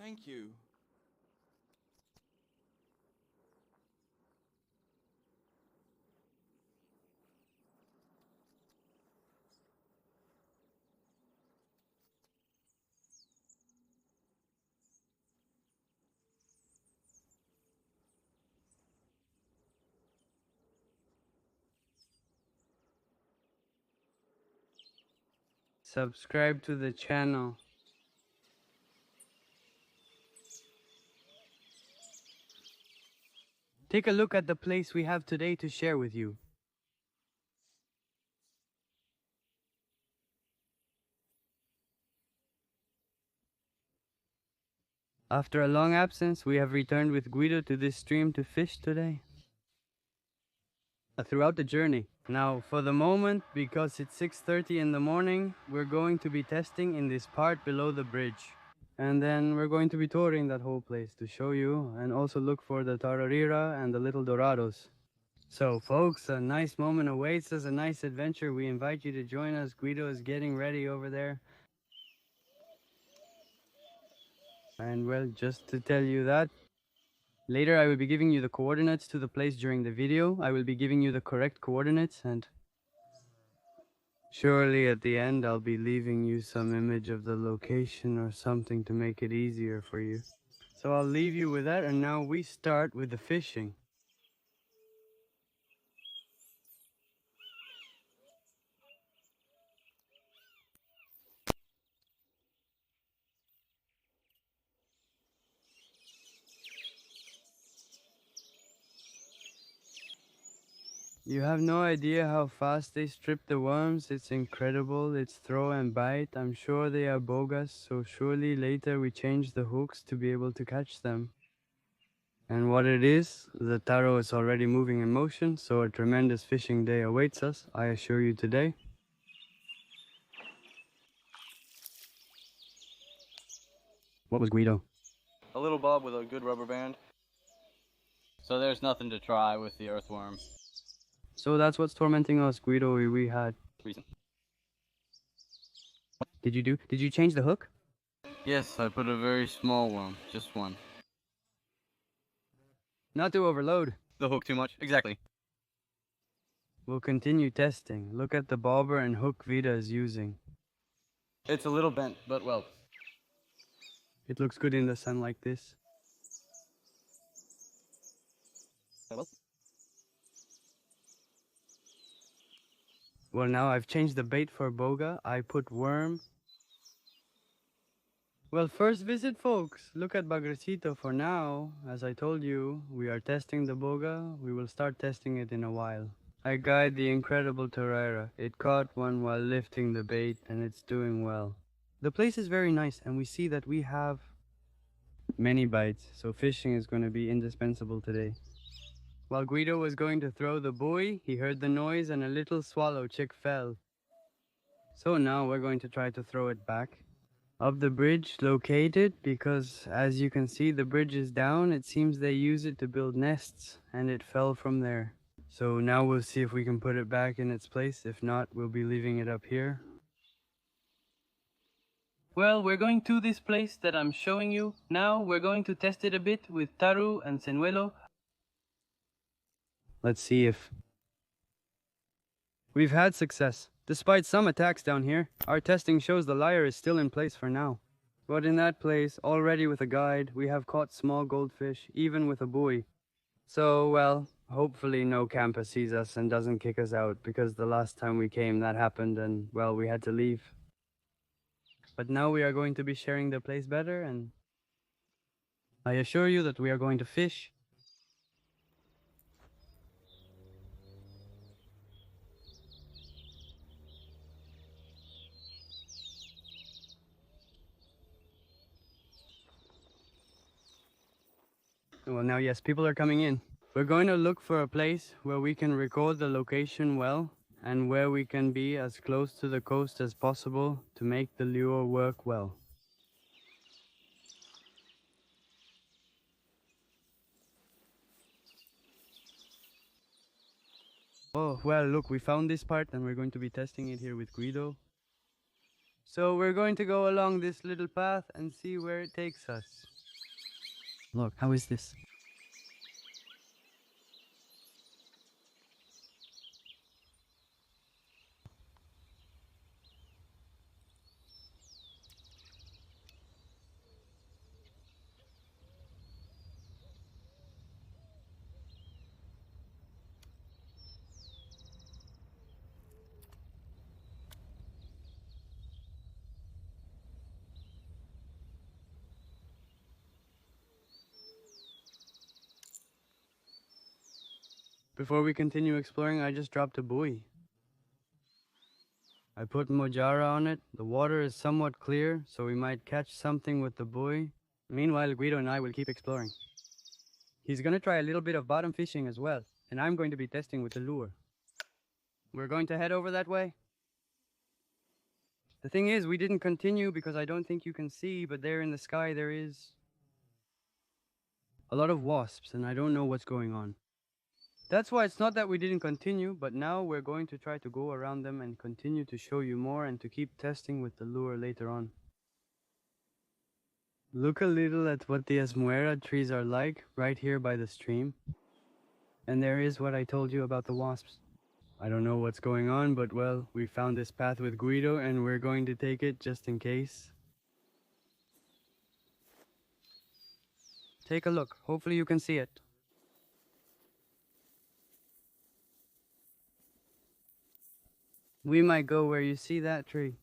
Thank you. Subscribe to the channel. Take a look at the place we have today to share with you. After a long absence, we have returned with Guido to this stream to fish today. Throughout the journey. Now, for the moment, because it's 6:30 in the morning, we're going to be testing in this part below the bridge. And then we're going to be touring that whole place to show you and also look for the Tararira and the little Dorados. So folks, a nice moment awaits us, a nice adventure. We invite you to join us. Guido is getting ready over there. And well, just to tell you that, later I will be giving you the coordinates to the place during the video. I will be giving you the correct coordinates, and surely at the end I'll be leaving you some image of the location or something to make it easier for you. So I'll leave you with that, and now we start with the fishing. You have no idea how fast they strip the worms. It's incredible. It's throw and bite. I'm sure they are bogas, so surely later we change the hooks to be able to catch them. And what it is, the taro is already moving in motion, so a tremendous fishing day awaits us, I assure you today. What was Guido? A little bob with a good rubber band. So there's nothing to try with the earthworm. So that's what's tormenting us, Guido. We had Reason. Did you change the hook? Yes, I put a very small one, just one. Not to overload. The hook too much? Exactly. We'll continue testing. Look at the bobber and hook Vida is using. It's a little bent, but well. It looks good in the sun like this. Well, now I've changed the bait for boga. I put worm. Well, first visit, folks. Look at Bagrecito for now. As I told you, we are testing the boga. We will start testing it in a while. I guide the incredible Tarariras. It caught one while lifting the bait, and it's doing well. The place is very nice, and we see that we have many bites, so fishing is going to be indispensable today. While Guido was going to throw the buoy, he heard the noise and a little swallow chick fell. So now we're going to try to throw it back. Up the bridge located, because as you can see the bridge is down, it seems they use it to build nests, and it fell from there. So now we'll see if we can put it back in its place. If not, we'll be leaving it up here. Well, we're going to this place that I'm showing you. Now we're going to test it a bit with taru and senuelo. Let's see if we've had success. Despite some attacks down here, our testing shows the lyre is still in place for now. But in that place, already with a guide, we have caught small goldfish, even with a buoy. So, well, hopefully no camper sees us and doesn't kick us out, because the last time we came that happened and, well, we had to leave. But now we are going to be sharing the place better, and I assure you that we are going to fish. Well, now, yes, people are coming in. We're going to look for a place where we can record the location well and where we can be as close to the coast as possible to make the lure work well. Oh, well, look, we found this part and we're going to be testing it here with Guido. So we're going to go along this little path and see where it takes us. Look, how is this? Before we continue exploring, I just dropped a buoy. I put mojara on it. The water is somewhat clear, so we might catch something with the buoy. Meanwhile, Guido and I will keep exploring. He's gonna try a little bit of bottom fishing as well, and I'm going to be testing with the lure. We're going to head over that way. The thing is, we didn't continue because I don't think you can see, but there in the sky there is a lot of wasps, and I don't know what's going on. That's why it's not that we didn't continue, but now we're going to try to go around them and continue to show you more and to keep testing with the lure later on. Look a little at what the Asmuera trees are like right here by the stream. And there is what I told you about the wasps. I don't know what's going on, but well, we found this path with Guido and we're going to take it just in case. Take a look. Hopefully you can see it. We might go where you see that tree.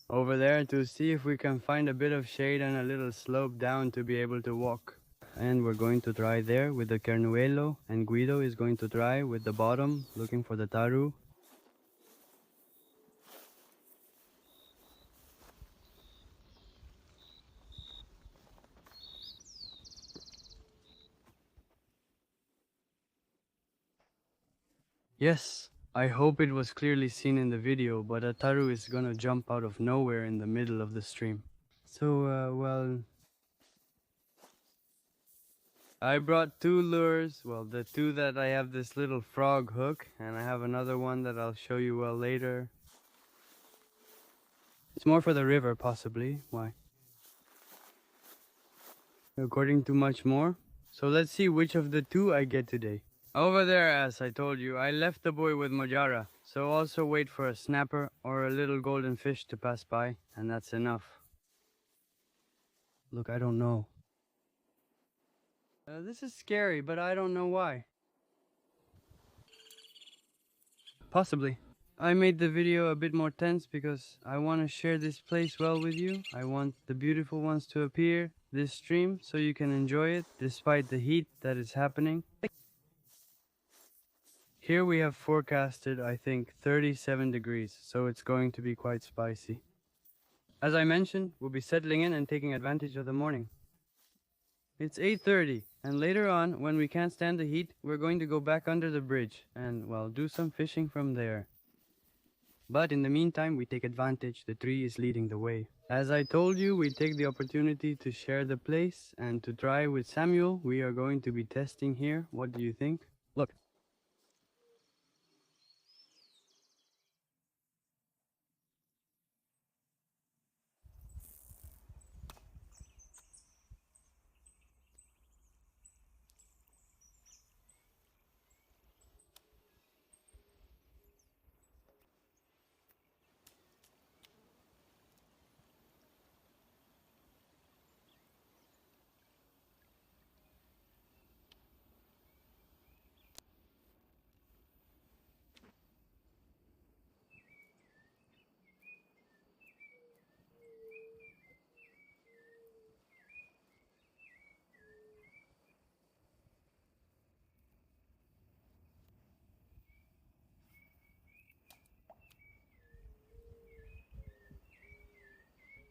Over there to see if we can find a bit of shade and a little slope down to be able to walk. And we're going to try there with the Carnuelo, and Guido is going to try with the bottom, looking for the taru. Yes, I hope it was clearly seen in the video, but a taru is gonna jump out of nowhere in the middle of the stream. So, well, I brought two lures, well, the two that I have this little frog hook, and I have another one that I'll show you well later. It's more for the river, possibly. Why? According to much more. So let's see which of the two I get today. Over there, as I told you, I left the buoy with mojara, so also wait for a snapper or a little golden fish to pass by, and that's enough. Look, I don't know. This is scary, but I don't know why. Possibly. I made the video a bit more tense because I want to share this place well with you. I want the beautiful ones to appear this stream so you can enjoy it despite the heat that is happening. Here we have forecasted, I think, 37 degrees, so it's going to be quite spicy. As I mentioned, we'll be settling in and taking advantage of the morning. It's 8:30, and later on, when we can't stand the heat, we're going to go back under the bridge and, well, do some fishing from there. But in the meantime, we take advantage. The tree is leading the way. As I told you, we take the opportunity to share the place and to try with Samuel. We are going to be testing here. What do you think? Look.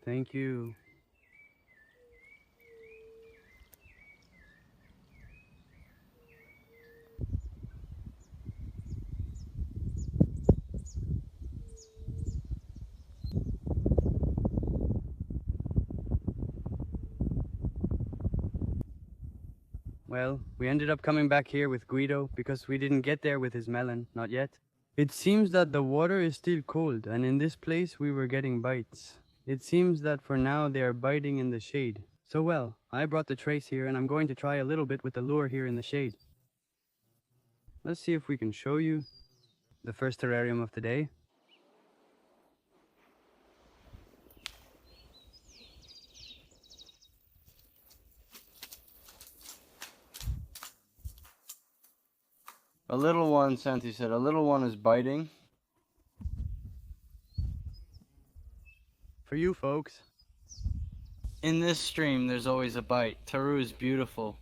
Thank you. Well, we ended up coming back here with Guido because we didn't get there with his melon, not yet. It seems that the water is still cold, and in this place we were getting bites. It seems that for now they are biting in the shade. So well, I brought the trace here and I'm going to try a little bit with the lure here in the shade. Let's see if we can show you the first terrarium of the day. A little one, Santi said, a little one is biting. For you folks. In this stream, there's always a bite. Taru is beautiful.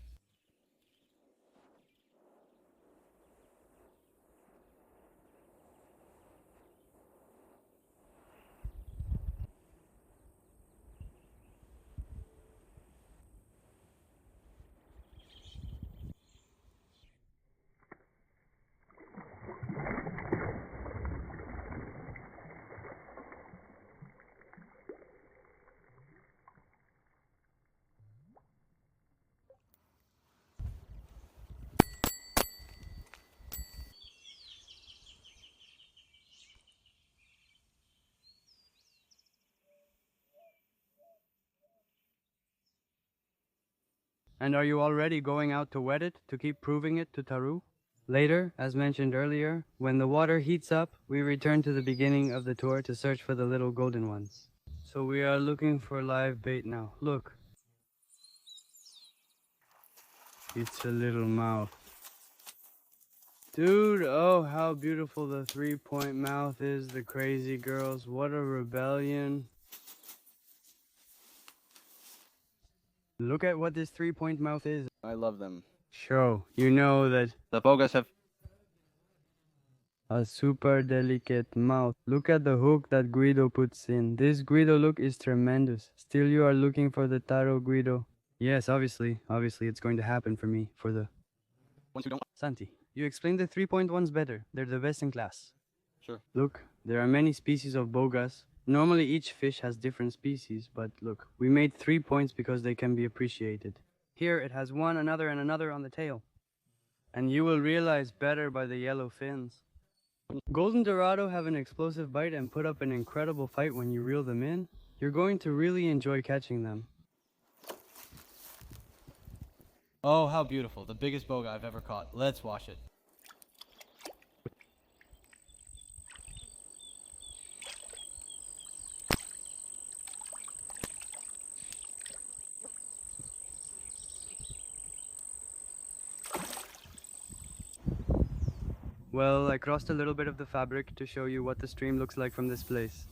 And are you already going out to wet it to keep proving it to Taru? Later, as mentioned earlier, when the water heats up, we return to the beginning of the tour to search for the little golden ones. So we are looking for live bait now. Look. It's a little mouth. Dude, oh, how beautiful the 3-point mouth is, the crazy girls. What a rebellion. Look at what this 3-point mouth is. I love them. Show. You know that The Bogas have... a super delicate mouth. Look at the hook that Guido puts in. This Guido look is tremendous. Still you are looking for the Taro Guido. Yes, obviously it's going to happen for me, for the... Ones who don't... Santi, you explained the 3-point ones better. They're the best in class. Sure. Look, there are many species of Bogas. Normally each fish has different species, but look, we made 3 points because they can be appreciated. Here it has one, another, and another on the tail. And you will realize better by the yellow fins. Golden Dorado have an explosive bite and put up an incredible fight when you reel them in. You're going to really enjoy catching them. Oh, how beautiful. The biggest Boga I've ever caught. Let's wash it. Well, I crossed a little bit of the fabric to show you what the stream looks like from this place.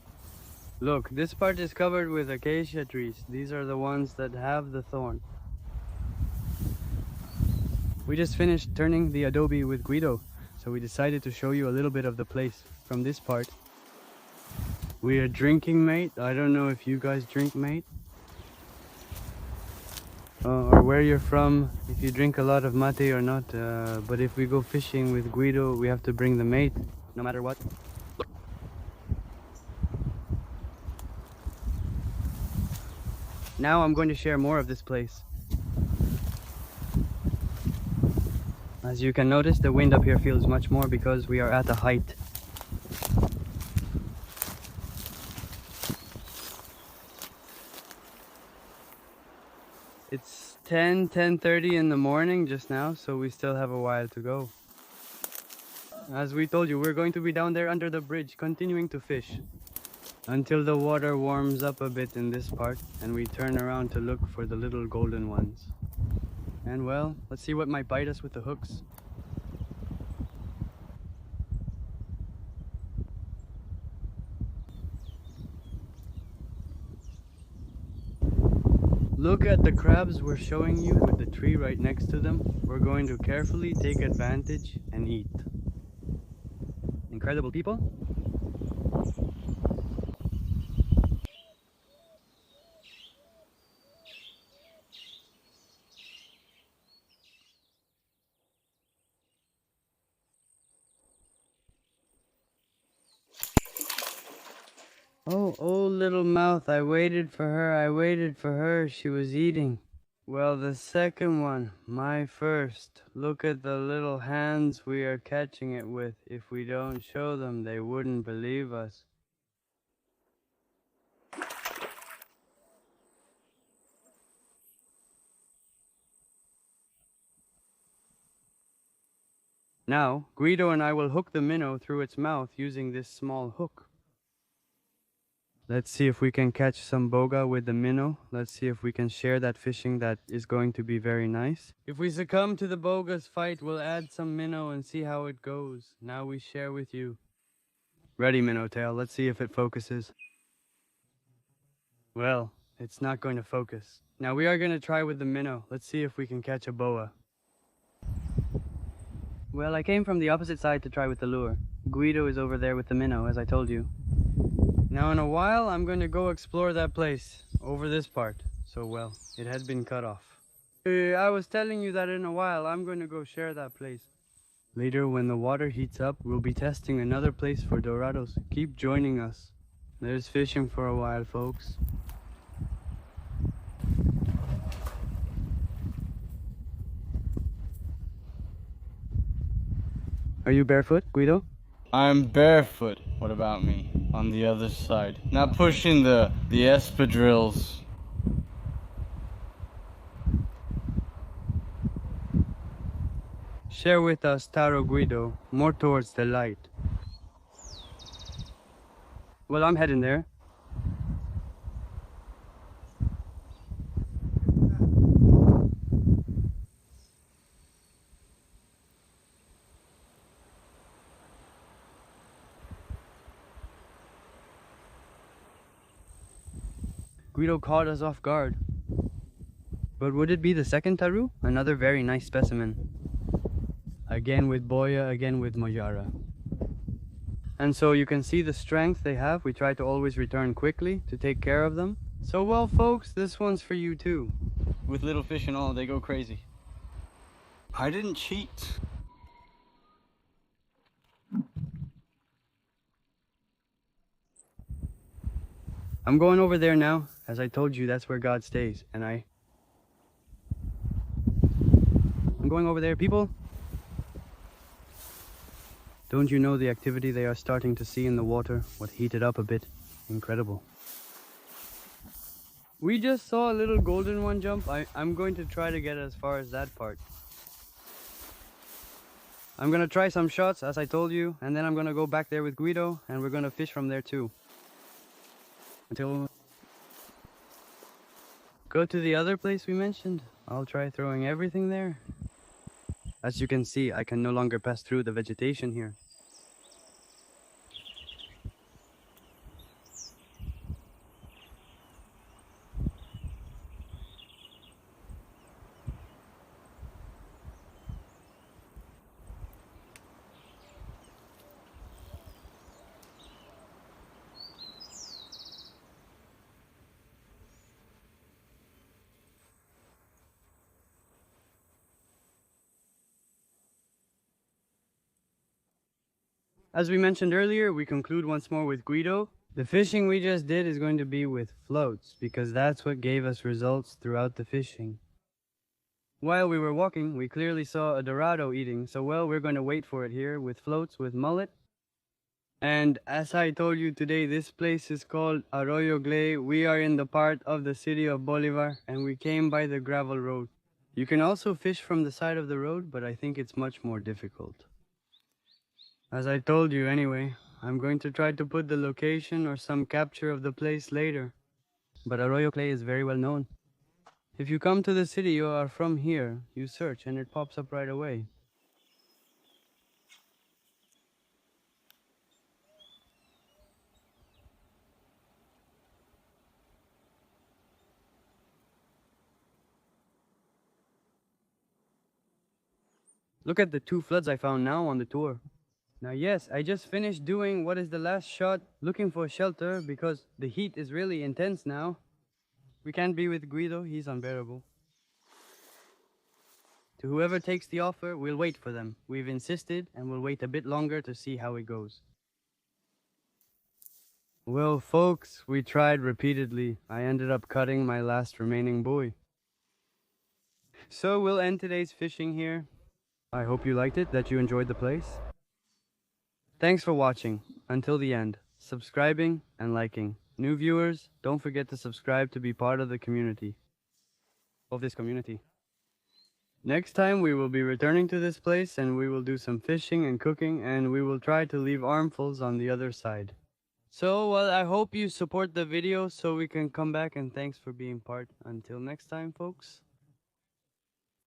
Look, this part is covered with acacia trees. These are the ones that have the thorn. We just finished turning the adobe with Guido, so we decided to show you a little bit of the place from this part. We are drinking, mate. I don't know if you guys drink, mate. Or where you're from, if you drink a lot of mate or not. But if we go fishing with Guido, we have to bring the mate, no matter what. Now I'm going to share more of this place. As you can notice, the wind up here feels much more because we are at a height. It's 10:30 in the morning just now, so we still have a while to go. As we told you, we're going to be down there under the bridge, continuing to fish until the water warms up a bit in this part and we turn around to look for the little golden ones. And well, let's see what might bite us with the hooks. Look at the crabs we're showing you with the tree right next to them. We're going to carefully take advantage and eat. Incredible people. Oh, little mouth, I waited for her, she was eating. Well, the second one, my first. Look at the little hands we are catching it with. If we don't show them, they wouldn't believe us. Now, Guido and I will hook the minnow through its mouth using this small hook. Let's see if we can catch some boga with the minnow. Let's see if we can share that fishing. That is going to be very nice. If we succumb to the bogas fight, we'll add some minnow and see how it goes. Now we share with you. Ready, minnow tail. Let's see if it focuses. Well, it's not going to focus. Now we are going to try with the minnow. Let's see if we can catch a boa. Well, I came from the opposite side to try with the lure. Guido is over there with the minnow, as I told you. Now in a while, I'm going to go explore that place, over this part. So well, it had been cut off. I was telling you that in a while, I'm going to go share that place. Later, when the water heats up, we'll be testing another place for dorados. Keep joining us. There's fishing for a while, folks. Are you barefoot, Guido? I'm barefoot. What about me? On the other side. Not pushing the espadrilles. Share with us, Taro Guido, more towards the light. Well, I'm heading there. Guido caught us off guard. But would it be the second taru? Another very nice specimen. Again with boya, again with mojara. And so you can see the strength they have. We try to always return quickly to take care of them. So well, folks, this one's for you too. With little fish and all, they go crazy. I didn't cheat. I'm going over there now. As I told you, that's where God stays. And I'm going over there, people. Don't you know the activity they are starting to see in the water? What heated up a bit. Incredible. We just saw a little golden one jump. I'm going to try to get as far as that part. I'm going to try some shots, as I told you. And then I'm going to go back there with Guido. And we're going to fish from there too. Until... Go to the other place we mentioned. I'll try throwing everything there. As you can see, I can no longer pass through the vegetation here. As we mentioned earlier, we conclude once more with Guido. The fishing we just did is going to be with floats, because that's what gave us results throughout the fishing. While we were walking, we clearly saw a dorado eating, so well, we're going to wait for it here with floats, with mullet. And as I told you today, this place is called Arroyo Glay. We are in the part of the city of Bolivar, and we came by the gravel road. You can also fish from the side of the road, but I think it's much more difficult. As I told you anyway, I'm going to try to put the location or some capture of the place later. But Arroyo Clay is very well known. If you come to the city, you are from here, you search and it pops up right away. Look at the 2 floods I found now on the tour. Now yes, I just finished doing what is the last shot, looking for shelter because the heat is really intense now. We can't be with Guido, he's unbearable. To whoever takes the offer, we'll wait for them. We've insisted and we'll wait a bit longer to see how it goes. Well folks, we tried repeatedly. I ended up cutting my last remaining buoy. So we'll end today's fishing here. I hope you liked it, that you enjoyed the place. Thanks for watching. Until the end, subscribing and liking. New viewers, don't forget to subscribe to be part of the community. Of this community. Next time we will be returning to this place and we will do some fishing and cooking and we will try to leave armfuls on the other side. So, well, I hope you support the video so we can come back and thanks for being part. Until next time, folks.